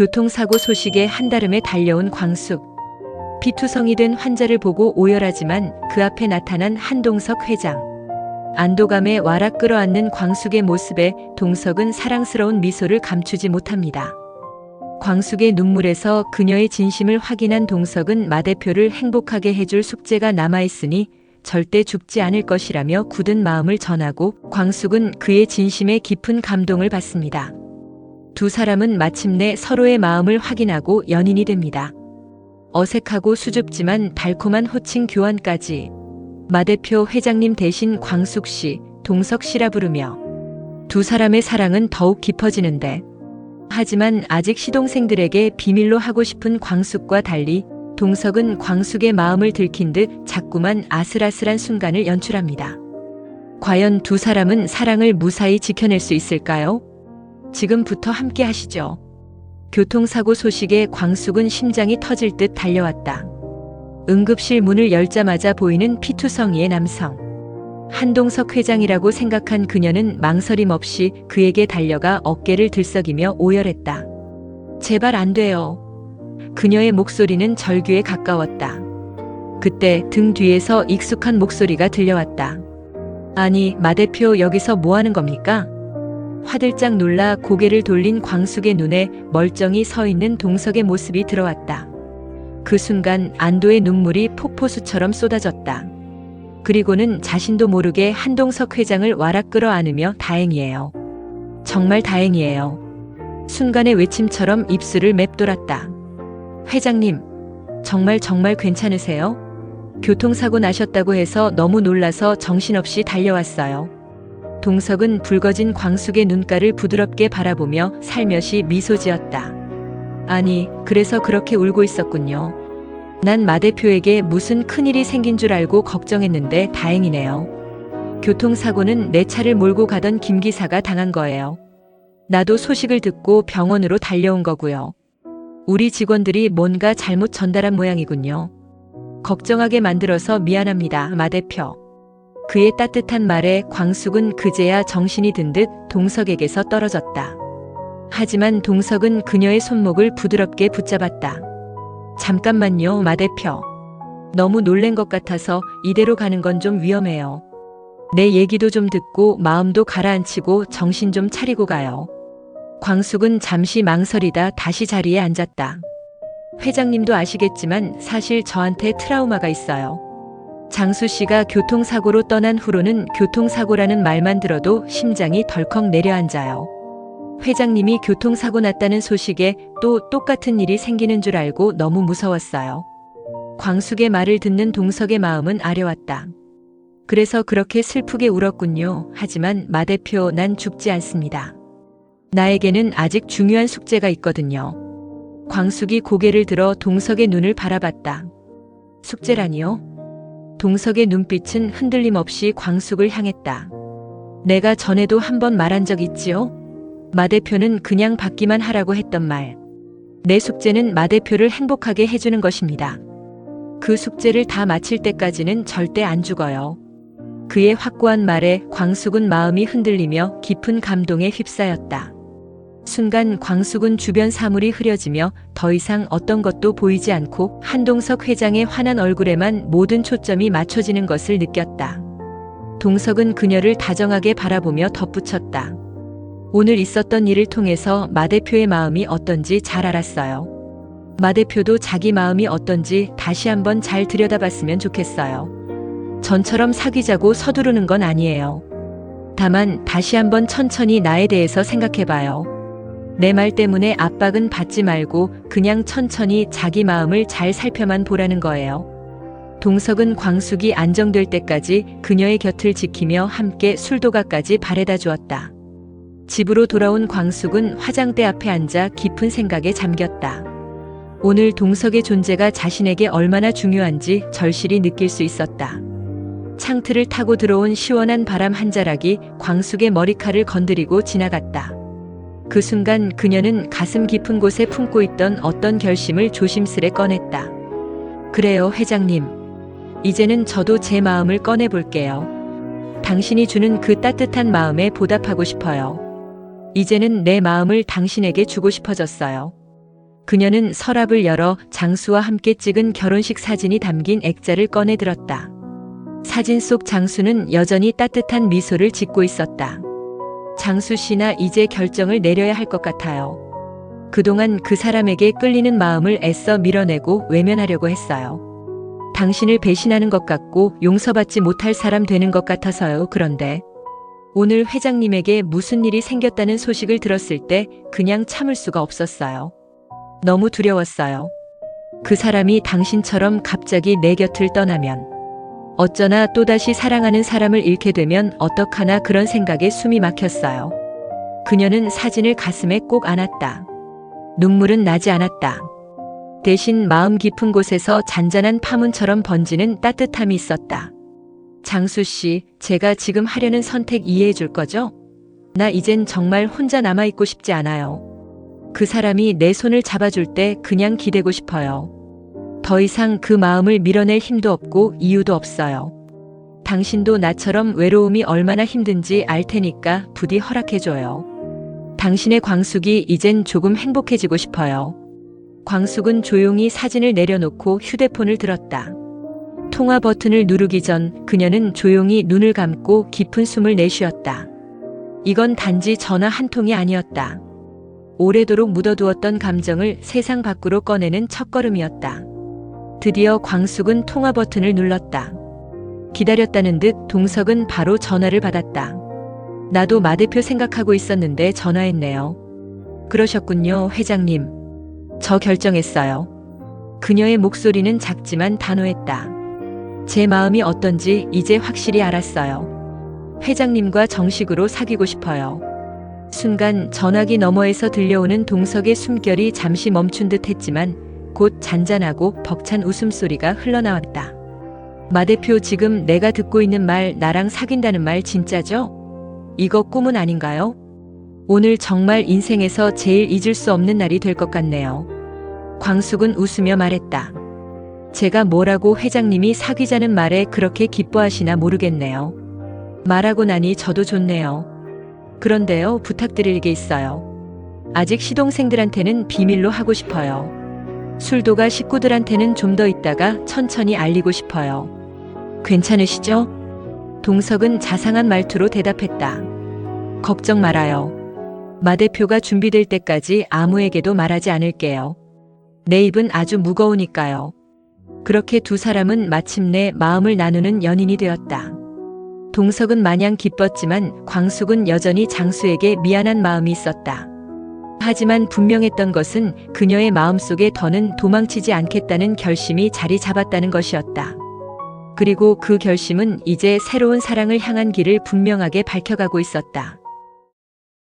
교통사고 소식에 한달음에 달려온 광숙. 피투성이 된 환자를 보고 오열하지만 그 앞에 나타난 한동석 회장. 안도감에 와락 끌어안는 광숙의 모습에 동석은 사랑스러운 미소를 감추지 못합니다. 광숙의 눈물에서 그녀의 진심을 확인한 동석은 마 대표를 행복하게 해줄 숙제가 남아있으니 절대 죽지 않을 것이라며 굳은 마음을 전하고 광숙은 그의 진심에 깊은 감동을 받습니다. 두 사람은 마침내 서로의 마음을 확인하고 연인이 됩니다. 어색하고 수줍지만 달콤한 호칭 교환까지. 마 대표 회장님 대신 광숙 씨, 동석 씨라 부르며 두 사람의 사랑은 더욱 깊어지는데, 하지만 아직 시동생들에게 비밀로 하고 싶은 광숙과 달리 동석은 광숙의 마음을 들킨 듯 자꾸만 아슬아슬한 순간을 연출합니다. 과연 두 사람은 사랑을 무사히 지켜낼 수 있을까요? 지금부터 함께 하시죠. 교통사고 소식에 광숙은 심장이 터질 듯 달려왔다. 응급실 문을 열자마자 보이는 피투성이의 남성. 한동석 회장이라고 생각한 그녀는 망설임 없이 그에게 달려가 어깨를 들썩이며 오열했다. 제발 안 돼요. 그녀의 목소리는 절규에 가까웠다. 그때 등 뒤에서 익숙한 목소리가 들려왔다. 아니, 마 대표 여기서 뭐 하는 겁니까? 화들짝 놀라 고개를 돌린 광숙의 눈에 멀쩡히 서 있는 동석의 모습이 들어왔다. 그 순간 안도의 눈물이 폭포수처럼 쏟아졌다. 그리고는 자신도 모르게 한동석 회장을 와락 끌어안으며 다행이에요. 정말 다행이에요. 순간의 외침처럼 입술을 맵돌았다. 회장님, 정말 괜찮으세요? 교통사고 나셨다고 해서 너무 놀라서 정신없이 달려왔어요. 동석은 붉어진 광숙의 눈가를 부드럽게 바라보며 살며시 미소 지었다. 아니, 그래서 그렇게 울고 있었군요. 난 마 대표에게 무슨 큰일이 생긴 줄 알고 걱정했는데 다행이네요. 교통사고는 내 차를 몰고 가던 김 기사가 당한 거예요. 나도 소식을 듣고 병원으로 달려온 거고요. 우리 직원들이 뭔가 잘못 전달한 모양이군요. 걱정하게 만들어서 미안합니다, 마 대표. 그의 따뜻한 말에 광숙은 그제야 정신이 든 듯 동석에게서 떨어졌다. 하지만 동석은 그녀의 손목을 부드럽게 붙잡았다. 잠깐만요, 마 대표. 너무 놀란 것 같아서 이대로 가는 건 좀 위험해요. 내 얘기도 좀 듣고 마음도 가라앉히고 정신 좀 차리고 가요. 광숙은 잠시 망설이다 다시 자리에 앉았다. 회장님도 아시겠지만 사실 저한테 트라우마가 있어요. 장수 씨가 교통사고로 떠난 후로는 교통사고라는 말만 들어도 심장이 덜컥 내려앉아요. 회장님이 교통사고 났다는 소식에 또 똑같은 일이 생기는 줄 알고 너무 무서웠어요. 광숙의 말을 듣는 동석의 마음은 아려왔다. 그래서 그렇게 슬프게 울었군요. 하지만 마 대표, 난 죽지 않습니다. 나에게는 아직 중요한 숙제가 있거든요. 광숙이 고개를 들어 동석의 눈을 바라봤다. 숙제라니요? 동석의 눈빛은 흔들림 없이 광숙을 향했다. 내가 전에도 한번 말한 적 있지요? 마 대표는 그냥 받기만 하라고 했던 말. 내 숙제는 마 대표를 행복하게 해주는 것입니다. 그 숙제를 다 마칠 때까지는 절대 안 죽어요. 그의 확고한 말에 광숙은 마음이 흔들리며 깊은 감동에 휩싸였다. 순간 광숙은 주변 사물이 흐려지며 더 이상 어떤 것도 보이지 않고 한동석 회장의 환한 얼굴에만 모든 초점이 맞춰지는 것을 느꼈다. 동석은 그녀를 다정하게 바라보며 덧붙였다. 오늘 있었던 일을 통해서 마 대표의 마음이 어떤지 잘 알았어요. 마 대표도 자기 마음이 어떤지 다시 한번 잘 들여다봤으면 좋겠어요. 전처럼 사귀자고 서두르는 건 아니에요. 다만 다시 한번 천천히 나에 대해서 생각해봐요. 내 말 때문에 압박은 받지 말고 그냥 천천히 자기 마음을 잘 살펴만 보라는 거예요. 동석은 광숙이 안정될 때까지 그녀의 곁을 지키며 함께 술도가까지 바래다 주었다. 집으로 돌아온 광숙은 화장대 앞에 앉아 깊은 생각에 잠겼다. 오늘 동석의 존재가 자신에게 얼마나 중요한지 절실히 느낄 수 있었다. 창틀을 타고 들어온 시원한 바람 한 자락이 광숙의 머리칼을 건드리고 지나갔다. 그 순간 그녀는 가슴 깊은 곳에 품고 있던 어떤 결심을 조심스레 꺼냈다. 그래요, 회장님. 이제는 저도 제 마음을 꺼내볼게요. 당신이 주는 그 따뜻한 마음에 보답하고 싶어요. 이제는 내 마음을 당신에게 주고 싶어졌어요. 그녀는 서랍을 열어 장수와 함께 찍은 결혼식 사진이 담긴 액자를 꺼내 들었다. 사진 속 장수는 여전히 따뜻한 미소를 짓고 있었다. 장수 씨나 이제 결정을 내려야 할 것 같아요. 그동안 그 사람에게 끌리는 마음을 애써 밀어내고 외면하려고 했어요. 당신을 배신하는 것 같고 용서받지 못할 사람 되는 것 같아서요. 그런데 오늘 회장님에게 무슨 일이 생겼다는 소식을 들었을 때 그냥 참을 수가 없었어요. 너무 두려웠어요. 그 사람이 당신처럼 갑자기 내 곁을 떠나면, 어쩌나 또다시 사랑하는 사람을 잃게 되면 어떡하나 그런 생각에 숨이 막혔어요. 그녀는 사진을 가슴에 꼭 안았다. 눈물은 나지 않았다. 대신 마음 깊은 곳에서 잔잔한 파문처럼 번지는 따뜻함이 있었다. 장수 씨, 제가 지금 하려는 선택 이해해 줄 거죠? 나 이젠 정말 혼자 남아있고 싶지 않아요. 그 사람이 내 손을 잡아줄 때 그냥 기대고 싶어요. 더 이상 그 마음을 밀어낼 힘도 없고 이유도 없어요. 당신도 나처럼 외로움이 얼마나 힘든지 알 테니까 부디 허락해줘요. 당신의 광숙이 이젠 조금 행복해지고 싶어요. 광숙은 조용히 사진을 내려놓고 휴대폰을 들었다. 통화 버튼을 누르기 전 그녀는 조용히 눈을 감고 깊은 숨을 내쉬었다. 이건 단지 전화 한 통이 아니었다. 오래도록 묻어두었던 감정을 세상 밖으로 꺼내는 첫걸음이었다. 드디어 광숙은 통화 버튼을 눌렀다. 기다렸다는 듯 동석은 바로 전화를 받았다. 나도 마 대표 생각하고 있었는데 전화했네요. 그러셨군요, 회장님. 저 결정했어요. 그녀의 목소리는 작지만 단호했다. 제 마음이 어떤지 이제 확실히 알았어요. 회장님과 정식으로 사귀고 싶어요. 순간 전화기 너머에서 들려오는 동석의 숨결이 잠시 멈춘 듯 했지만 곧 잔잔하고 벅찬 웃음소리가 흘러나왔다. 마 대표, 지금 내가 듣고 있는 말, 나랑 사귄다는 말 진짜죠? 이거 꿈은 아닌가요? 오늘 정말 인생에서 제일 잊을 수 없는 날이 될 것 같네요. 광숙은 웃으며 말했다. 제가 뭐라고 회장님이 사귀자는 말에 그렇게 기뻐하시나 모르겠네요. 말하고 나니 저도 좋네요. 그런데요, 부탁드릴 게 있어요. 아직 시동생들한테는 비밀로 하고 싶어요. 술도가 식구들한테는 좀 더 있다가 천천히 알리고 싶어요. 괜찮으시죠? 동석은 자상한 말투로 대답했다. 걱정 말아요. 마 대표가 준비될 때까지 아무에게도 말하지 않을게요. 내 입은 아주 무거우니까요. 그렇게 두 사람은 마침내 마음을 나누는 연인이 되었다. 동석은 마냥 기뻤지만 광숙은 여전히 장수에게 미안한 마음이 있었다. 하지만 분명했던 것은 그녀의 마음속에 더는 도망치지 않겠다는 결심이 자리 잡았다는 것이었다. 그리고 그 결심은 이제 새로운 사랑을 향한 길을 분명하게 밝혀가고 있었다.